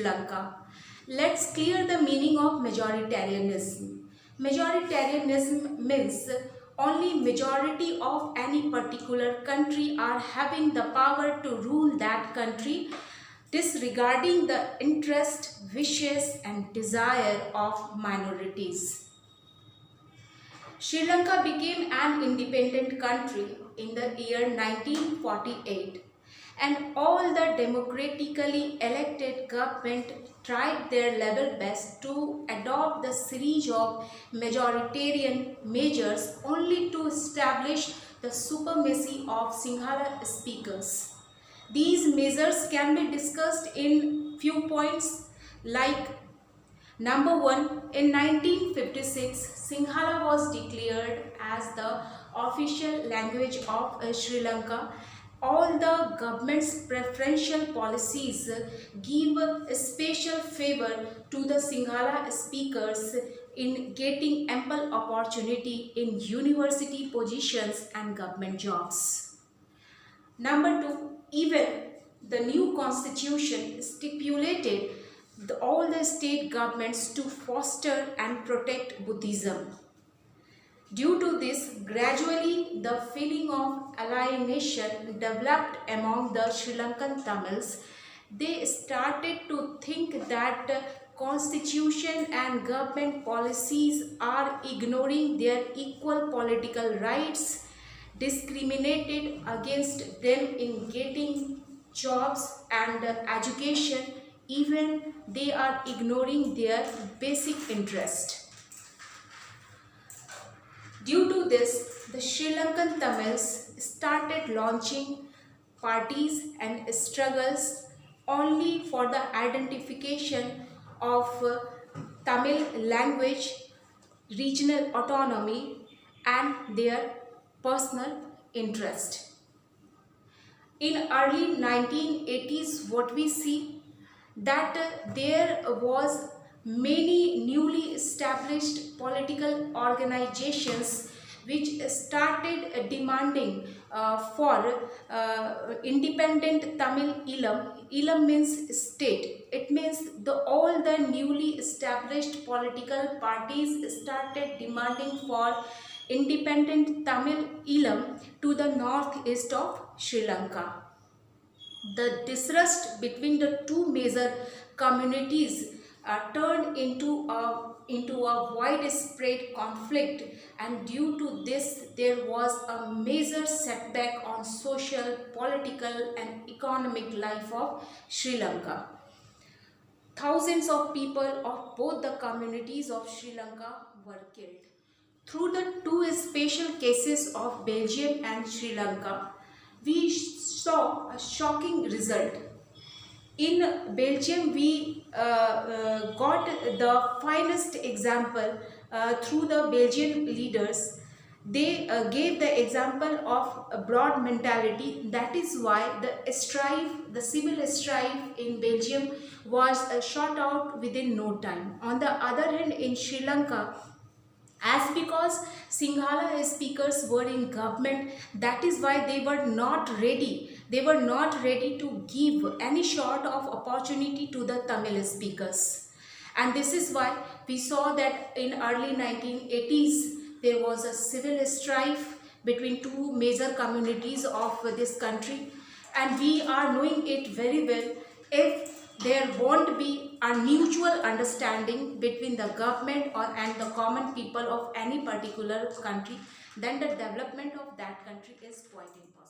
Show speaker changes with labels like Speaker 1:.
Speaker 1: Lanka. Let's clear the meaning of majoritarianism. Majoritarianism means only majority of any particular country are having the power to rule that country, disregarding the interest, wishes and desire of minorities. Sri Lanka became an independent country in the year 1948, and all the democratically elected government tried their level best to adopt the series of majoritarian measures only to establish the supremacy of Sinhala speakers. These measures can be discussed in few points like: Number 1, in 1956, Sinhala was declared as the official language of Sri Lanka. All the government's preferential policies give a special favor to the Sinhala speakers in getting ample opportunity in university positions and government jobs. Number 2, even the new constitution stipulated all the state governments to foster and protect Buddhism. Due to this, gradually the feeling of alienation developed among the Sri Lankan Tamils. They started to think that constitution and government policies are ignoring their equal political rights, discriminated against them in getting jobs and education, even they are ignoring their basic interest. Due to this, the Sri Lankan Tamils started launching parties and struggles only for the identification of Tamil language, regional autonomy and their personal interest. In early 1980s, what we see that there was many newly established political organizations which started demanding for independent Tamil Eelam. Eelam means state. It means all the newly established political parties started demanding for independent Tamil Eelam to the northeast of Sri Lanka. The distrust between the two major communities turned into a widespread conflict, and due to this there was a major setback on social, political and economic life of Sri Lanka. Thousands of people of both the communities of Sri Lanka were killed. Through the two special cases of Belgium and Sri Lanka, we saw a shocking result. In Belgium, we got the finest example through the Belgian leaders. They gave the example of a broad mentality. That is why the civil strife in Belgium was shot out within no time. On the other hand, in Sri Lanka, as because Sinhala speakers were in government, that is why they were not ready. They were not ready to give any sort of opportunity to the Tamil speakers. And this is why we saw that in early 1980s, there was a civil strife between two major communities of this country. And we are knowing it very well. If there won't be a mutual understanding between the government and the common people of any particular country, then the development of that country is quite important.